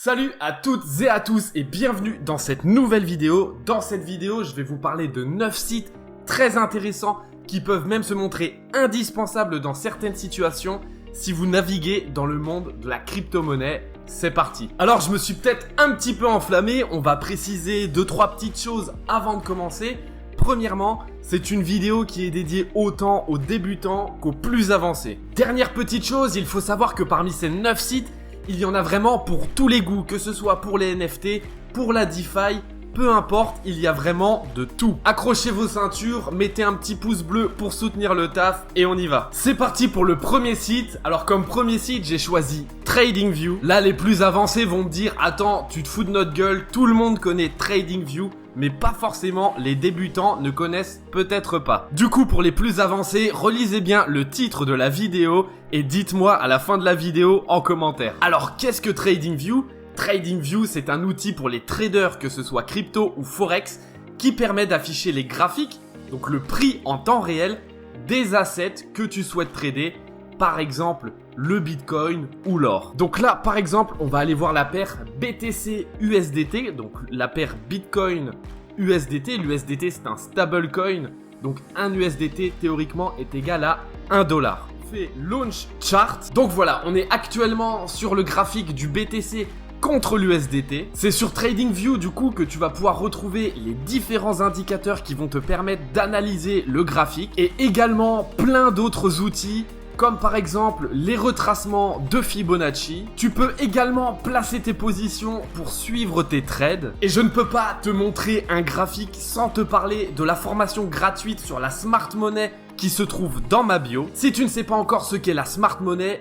Salut à toutes et à tous et bienvenue dans cette nouvelle vidéo. Dans cette vidéo, je vais vous parler de 9 sites très intéressants qui peuvent même se montrer indispensables dans certaines situations si vous naviguez dans le monde de la crypto-monnaie. C'est parti. Alors je me suis peut-être un petit peu enflammé, on va préciser 2-3 petites choses avant de commencer. Premièrement, c'est une vidéo qui est dédiée autant aux débutants qu'aux plus avancés. Dernière petite chose, il faut savoir que parmi ces 9 sites, il y en a vraiment pour tous les goûts, que ce soit pour les NFT, pour la DeFi, peu importe, il y a vraiment de tout. Accrochez vos ceintures, mettez un petit pouce bleu pour soutenir le taf et on y va. C'est parti pour le premier site. Alors comme premier site, j'ai choisi TradingView. Là, les plus avancés vont me dire « Attends, tu te fous de notre gueule, tout le monde connaît TradingView ». Mais pas forcément, les débutants ne connaissent peut-être pas. Du coup, pour les plus avancés, relisez bien le titre de la vidéo et dites-moi à la fin de la vidéo en commentaire. Alors, qu'est-ce que TradingView ? TradingView, c'est un outil pour les traders, que ce soit crypto ou forex, qui permet d'afficher les graphiques, donc le prix en temps réel, des assets que tu souhaites trader, par exemple le Bitcoin ou l'or. Donc là, par exemple, on va aller voir la paire BTC USDT, donc la paire Bitcoin USDT. L'USDT, c'est un stablecoin, donc un USDT théoriquement est égal à 1 dollar. On fait launch chart. Donc voilà, on est actuellement sur le graphique du BTC contre l'USDT. C'est sur TradingView du coup que tu vas pouvoir retrouver les différents indicateurs qui vont te permettre d'analyser le graphique et également plein d'autres outils comme par exemple les retracements de Fibonacci. Tu peux également placer tes positions pour suivre tes trades. Et je ne peux pas te montrer un graphique sans te parler de la formation gratuite sur la Smart Money qui se trouve dans ma bio. Si tu ne sais pas encore ce qu'est la Smart Money,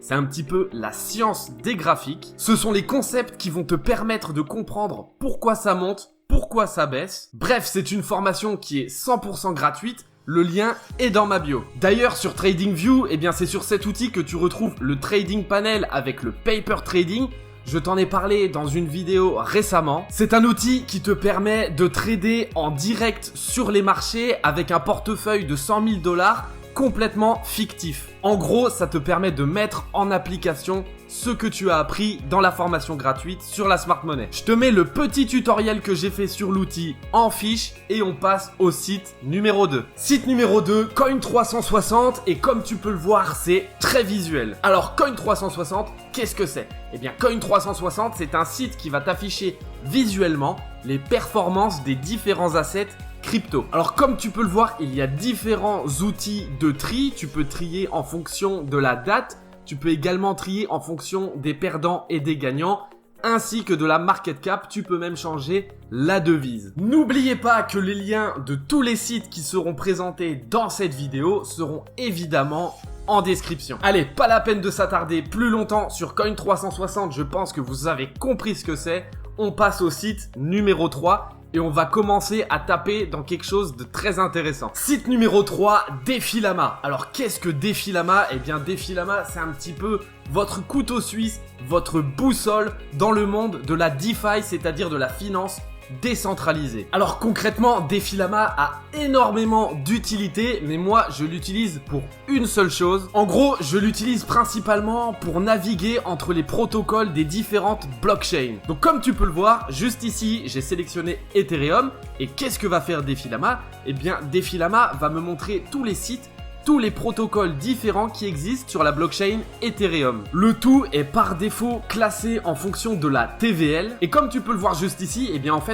c'est un petit peu la science des graphiques. Ce sont les concepts qui vont te permettre de comprendre pourquoi ça monte, pourquoi ça baisse. Bref, c'est une formation qui est 100% gratuite. Le lien est dans ma bio. D'ailleurs, sur TradingView, c'est sur cet outil que tu retrouves le trading panel avec le paper trading. Je t'en ai parlé dans une vidéo récemment. C'est un outil qui te permet de trader en direct sur les marchés avec un portefeuille de 100 000 $ complètement fictif. En gros, ça te permet de mettre en application ce que tu as appris dans la formation gratuite sur la Smart Money. Je te mets le petit tutoriel que j'ai fait sur l'outil en fiche et on passe au site numéro 2. Site numéro 2, Coin360 et comme tu peux le voir, c'est très visuel. Alors Coin360, qu'est-ce que c'est ? Coin360, c'est un site qui va t'afficher visuellement les performances des différents assets crypto. Alors comme tu peux le voir, il y a différents outils de tri. Tu peux trier en fonction de la date. Tu peux également trier en fonction des perdants et des gagnants, ainsi que de la market cap. Tu peux même changer la devise. N'oubliez pas que les liens de tous les sites qui seront présentés dans cette vidéo seront évidemment en description. Allez, pas la peine de s'attarder plus longtemps sur Coin360. Je pense que vous avez compris ce que c'est. On passe au site numéro 3. Et on va commencer à taper dans quelque chose de très intéressant. Site numéro 3, Defilama. Alors qu'est-ce que Defilama ? Defilama, c'est un petit peu votre couteau suisse, votre boussole dans le monde de la DeFi, c'est-à-dire de la finance décentralisée. Alors concrètement, Defilama a énormément d'utilité, mais moi je l'utilise pour une seule chose. En gros, je l'utilise principalement pour naviguer entre les protocoles des différentes blockchains. Donc comme tu peux le voir, juste ici, j'ai sélectionné Ethereum. Et qu'est-ce que va faire Defilama ? Defilama va me montrer tous les sites, tous les protocoles différents qui existent sur la blockchain Ethereum. Le tout est par défaut classé en fonction de la TVL. Et comme tu peux le voir juste ici,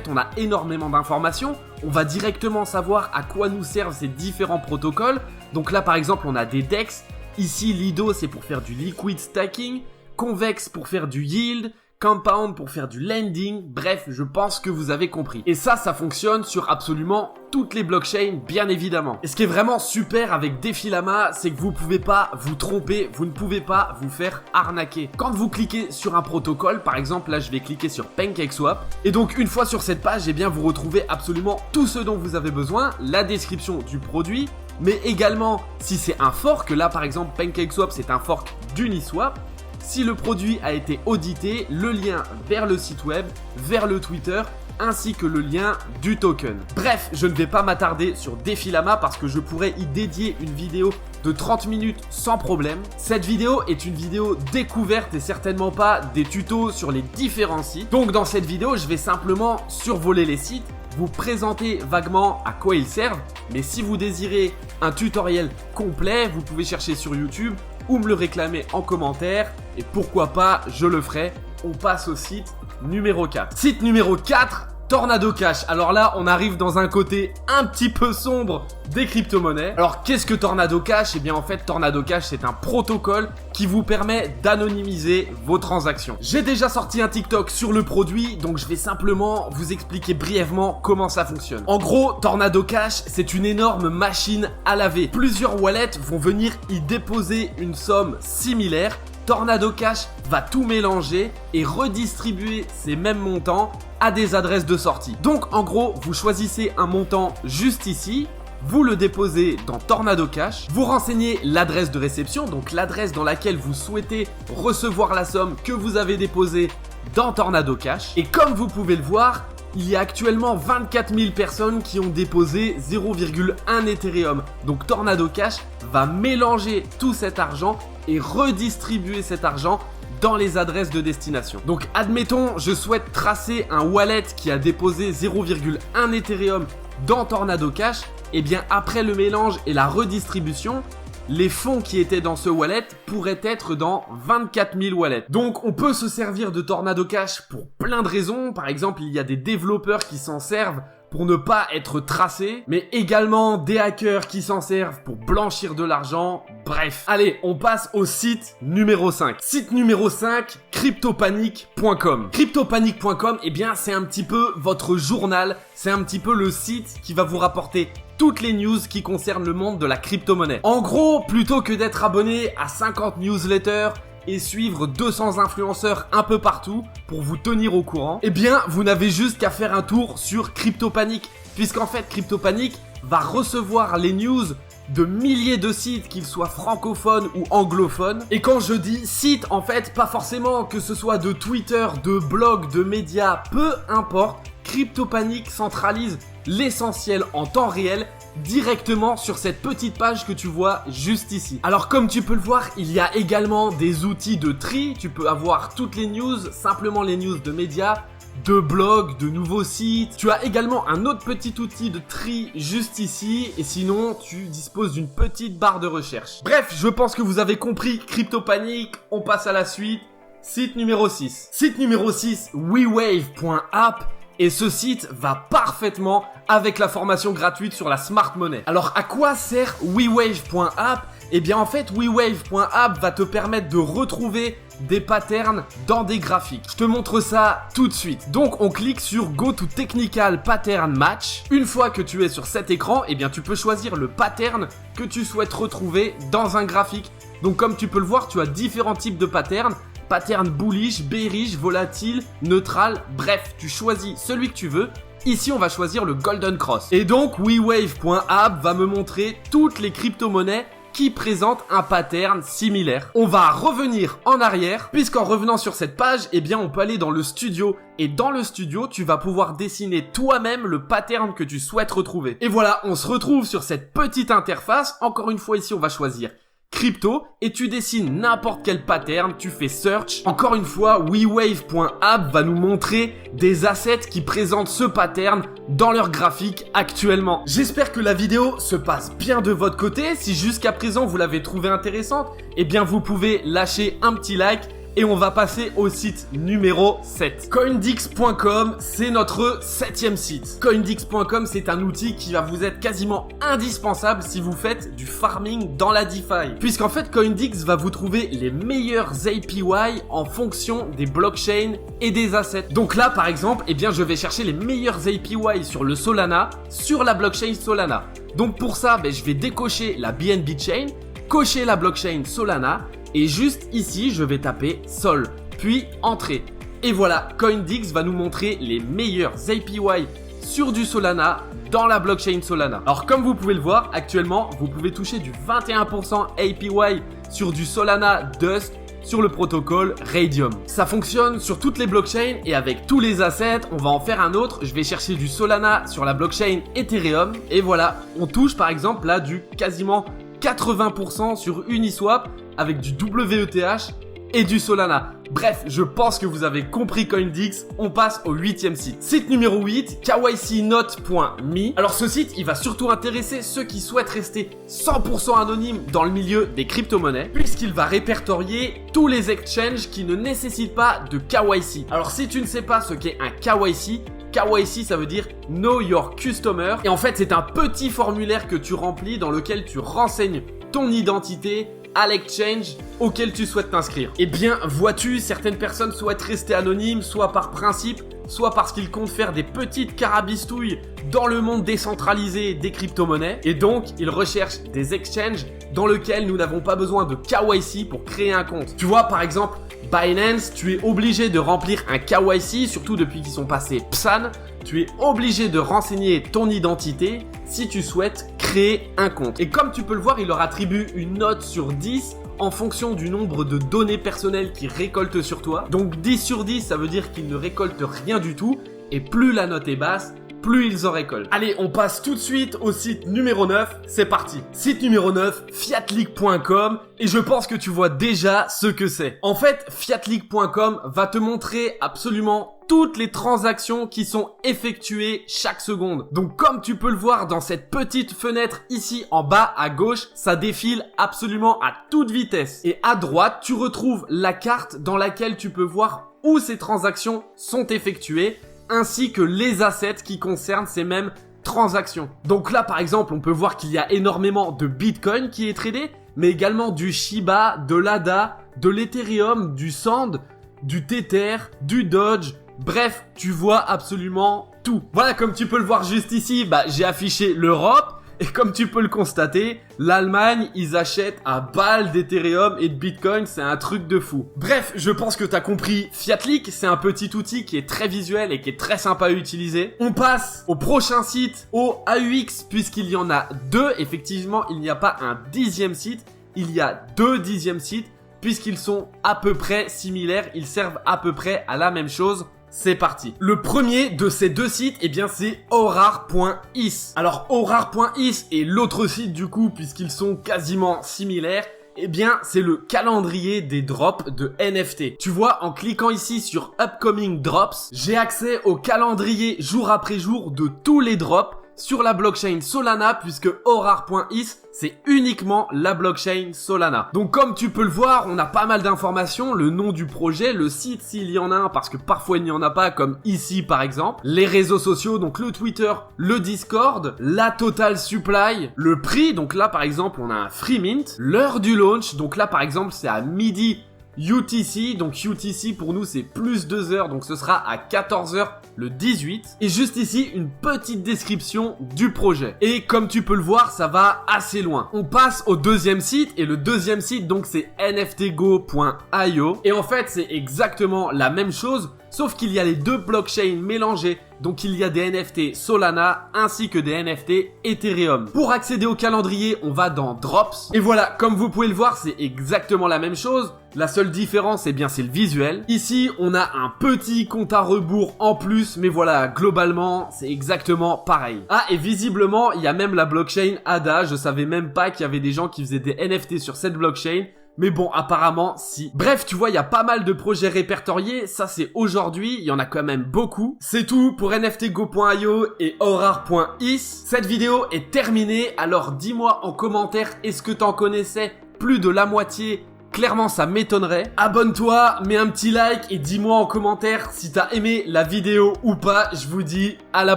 on a énormément d'informations. On va directement savoir à quoi nous servent ces différents protocoles. Donc là, par exemple, on a des DEX. Ici, Lido, c'est pour faire du liquid stacking. Convex pour faire du yield. Compound pour faire du lending, bref, je pense que vous avez compris. Et ça fonctionne sur absolument toutes les blockchains, bien évidemment. Et ce qui est vraiment super avec Defilama, c'est que vous pouvez pas vous tromper, vous ne pouvez pas vous faire arnaquer. Quand vous cliquez sur un protocole, par exemple, là je vais cliquer sur PancakeSwap, et donc une fois sur cette page, vous retrouvez absolument tout ce dont vous avez besoin, la description du produit, mais également si c'est un fork, là par exemple PancakeSwap c'est un fork d'Uniswap. Si le produit a été audité, le lien vers le site web, vers le Twitter, ainsi que le lien du token. Bref, je ne vais pas m'attarder sur Defilama parce que je pourrais y dédier une vidéo de 30 minutes sans problème. Cette vidéo est une vidéo découverte et certainement pas des tutos sur les différents sites. Donc dans cette vidéo, je vais simplement survoler les sites, vous présenter vaguement à quoi ils servent, mais si vous désirez un tutoriel complet, vous pouvez chercher sur YouTube ou me le réclamer en commentaire et pourquoi pas, je le ferai. On passe au site numéro 4. Site numéro 4, Tornado Cash. Alors là, on arrive dans un côté un petit peu sombre des crypto-monnaies. Alors qu'est-ce que Tornado Cash? Eh bien en fait, Tornado Cash, c'est un protocole qui vous permet d'anonymiser vos transactions. J'ai déjà sorti un TikTok sur le produit, donc je vais simplement vous expliquer brièvement comment ça fonctionne. En gros, Tornado Cash, c'est une énorme machine à laver. Plusieurs wallets vont venir y déposer une somme similaire. Tornado Cash va tout mélanger et redistribuer ces mêmes montants à des adresses de sortie. Donc en gros, vous choisissez un montant juste ici, vous le déposez dans Tornado Cash, vous renseignez l'adresse de réception, donc l'adresse dans laquelle vous souhaitez recevoir la somme que vous avez déposée dans Tornado Cash. Et comme vous pouvez le voir, il y a actuellement 24 000 personnes qui ont déposé 0,1 Ethereum. Donc Tornado Cash va mélanger tout cet argent et redistribuer cet argent dans les adresses de destination. Donc admettons, je souhaite tracer un wallet qui a déposé 0,1 Ethereum dans Tornado Cash. Et bien après le mélange et la redistribution, les fonds qui étaient dans ce wallet pourraient être dans 24 000 wallets. Donc on peut se servir de Tornado Cash pour plein de raisons. Par exemple, il y a des développeurs qui s'en servent pour ne pas être tracés, mais également des hackers qui s'en servent pour blanchir de l'argent. Bref, allez, on passe au site numéro 5. Site numéro 5, CryptoPanic.com. CryptoPanic.com, eh bien c'est un petit peu votre journal, c'est un petit peu le site qui va vous rapporter toutes les news qui concernent le monde de la crypto-monnaie. En gros, plutôt que d'être abonné à 50 newsletters et suivre 200 influenceurs un peu partout pour vous tenir au courant, eh bien, vous n'avez juste qu'à faire un tour sur CryptoPanic, puisqu'en fait, CryptoPanic va recevoir les news de milliers de sites, qu'ils soient francophones ou anglophones. Et quand je dis sites, en fait, pas forcément que ce soit de Twitter, de blogs, de médias, peu importe, CryptoPanic centralise l'essentiel en temps réel directement sur cette petite page que tu vois juste ici. Alors comme tu peux le voir, il y a également des outils de tri. Tu peux avoir toutes les news, simplement les news de médias, de blogs, de nouveaux sites. Tu as également un autre petit outil de tri juste ici. Et sinon, tu disposes d'une petite barre de recherche. Bref, je pense que vous avez compris CryptoPanic. On passe à la suite. Site numéro 6. Site numéro 6, WeWave.app. Et ce site va parfaitement avec la formation gratuite sur la Smart Money. Alors à quoi sert WeWave.app? Eh bien en fait WeWave.app va te permettre de retrouver des patterns dans des graphiques. Je te montre ça tout de suite. Donc on clique sur Go to Technical Pattern Match. Une fois que tu es sur cet écran, eh bien tu peux choisir le pattern que tu souhaites retrouver dans un graphique. Donc comme tu peux le voir, tu as différents types de patterns. Pattern bullish, bearish, volatile, neutral, bref, tu choisis celui que tu veux. Ici, on va choisir le Golden Cross. Et donc, WeWave.app va me montrer toutes les crypto-monnaies qui présentent un pattern similaire. On va revenir en arrière, puisqu'en revenant sur cette page, eh bien, on peut aller dans le studio. Et dans le studio, tu vas pouvoir dessiner toi-même le pattern que tu souhaites retrouver. Et voilà, on se retrouve sur cette petite interface. Encore une fois, ici, on va choisir crypto et tu dessines n'importe quel pattern, tu fais search. Encore une fois, WeWave.app va nous montrer des assets qui présentent ce pattern dans leur graphique actuellement. J'espère que la vidéo se passe bien de votre côté. Si jusqu'à présent vous l'avez trouvée intéressante, eh bien vous pouvez lâcher un petit like. Et on va passer au site numéro 7. Coindix.com, c'est notre 7e site. Coindix.com, c'est un outil qui va vous être quasiment indispensable si vous faites du farming dans la DeFi. Puisqu'en fait, Coindix va vous trouver les meilleurs APY en fonction des blockchains et des assets. Donc là, par exemple, eh bien, je vais chercher les meilleurs APY sur le Solana, sur la blockchain Solana. Donc pour ça, je vais décocher la BNB Chain, cocher la blockchain Solana, et juste ici, je vais taper Sol, puis Entrée. Et voilà, Coindix va nous montrer les meilleurs APY sur du Solana dans la blockchain Solana. Alors comme vous pouvez le voir, actuellement, vous pouvez toucher du 21% APY sur du Solana Dust sur le protocole Raydium. Ça fonctionne sur toutes les blockchains et avec tous les assets, on va en faire un autre. Je vais chercher du Solana sur la blockchain Ethereum et voilà, on touche par exemple là du quasiment 80% sur Uniswap avec du WETH et du Solana. Bref, je pense que vous avez compris CoinDix, on passe au 8e site. Site numéro 8, kycnote.me. Alors ce site, il va surtout intéresser ceux qui souhaitent rester 100% anonymes dans le milieu des crypto-monnaies, puisqu'il va répertorier tous les exchanges qui ne nécessitent pas de KYC. Alors si tu ne sais pas ce qu'est un KYC, KYC, ça veut dire Know Your Customer. Et en fait, c'est un petit formulaire que tu remplis dans lequel tu renseignes ton identité à l'exchange auquel tu souhaites t'inscrire. Eh bien, vois-tu, certaines personnes souhaitent rester anonymes, soit par principe, soit parce qu'ils comptent faire des petites carabistouilles dans le monde décentralisé des crypto-monnaies. Et donc, ils recherchent des exchanges dans lesquels nous n'avons pas besoin de KYC pour créer un compte. Tu vois, par exemple, Binance, tu es obligé de remplir un KYC, surtout depuis qu'ils sont passés PSAN. Tu es obligé de renseigner ton identité si tu souhaites créer un compte. Et comme tu peux le voir, il leur attribue une note sur 10 en fonction du nombre de données personnelles qu'ils récoltent sur toi. Donc 10 sur 10, ça veut dire qu'ils ne récoltent rien du tout. Et plus la note est basse, plus ils en récoltent. Allez, on passe tout de suite au site numéro 9. C'est parti. Site numéro 9, fiatleak.com. Et je pense que tu vois déjà ce que c'est. En fait, fiatleak.com va te montrer absolument toutes les transactions qui sont effectuées chaque seconde. Donc comme tu peux le voir dans cette petite fenêtre ici en bas à gauche, ça défile absolument à toute vitesse. Et à droite, tu retrouves la carte dans laquelle tu peux voir où ces transactions sont effectuées, ainsi que les assets qui concernent ces mêmes transactions. Donc là, par exemple, on peut voir qu'il y a énormément de Bitcoin qui est tradé, mais également du Shiba, de l'ADA, de l'Ethereum, du Sand, du Tether, du Doge. Bref, tu vois absolument tout. Voilà, comme tu peux le voir juste ici, j'ai affiché l'Europe. Et comme tu peux le constater, l'Allemagne, ils achètent à balle d'Ethereum et de Bitcoin, c'est un truc de fou. Bref, je pense que t'as compris. Fiatleak, c'est un petit outil qui est très visuel et qui est très sympa à utiliser. On passe au prochain site, au AUX, puisqu'il y en a deux. Effectivement, il n'y a pas un 10e site, il y a 2 10e sites, puisqu'ils sont à peu près similaires, ils servent à peu près à la même chose. C'est parti. Le premier de ces deux sites, eh bien, c'est Aurar.is. Alors, Aurar.is et l'autre site, du coup, puisqu'ils sont quasiment similaires, eh bien, c'est le calendrier des drops de NFT. Tu vois, en cliquant ici sur Upcoming Drops, j'ai accès au calendrier jour après jour de tous les drops sur la blockchain Solana, puisque Aurar.is, c'est uniquement la blockchain Solana. Donc comme tu peux le voir, on a pas mal d'informations, le nom du projet, le site s'il y en a un, parce que parfois il n'y en a pas, comme ici par exemple, les réseaux sociaux, donc le Twitter, le Discord, la total supply, le prix, donc là par exemple on a un free mint, l'heure du launch, donc là par exemple c'est à midi UTC, donc UTC pour nous c'est plus 2 heures, donc ce sera à 14h le 18. Et juste ici, une petite description du projet. Et comme tu peux le voir, ça va assez loin. On passe au deuxième site, et le deuxième site, donc c'est nftgo.io. Et en fait, c'est exactement la même chose, sauf qu'il y a les deux blockchains mélangées. Donc il y a des NFT Solana ainsi que des NFT Ethereum. Pour accéder au calendrier, on va dans Drops. Et voilà, comme vous pouvez le voir, c'est exactement la même chose. La seule différence, eh bien, c'est le visuel. Ici, on a un petit compte à rebours en plus, mais voilà, globalement, c'est exactement pareil. Ah, et visiblement, il y a même la blockchain ADA. Je savais même pas qu'il y avait des gens qui faisaient des NFT sur cette blockchain. Mais bon, apparemment, si. Bref, tu vois, il y a pas mal de projets répertoriés. Ça, c'est aujourd'hui. Il y en a quand même beaucoup. C'est tout pour nftgo.io et Aurar.is. Cette vidéo est terminée. Alors, dis-moi en commentaire, est-ce que t'en connaissais plus de la moitié? Clairement, ça m'étonnerait. Abonne-toi, mets un petit like et dis-moi en commentaire si t'as aimé la vidéo ou pas. Je vous dis à la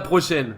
prochaine.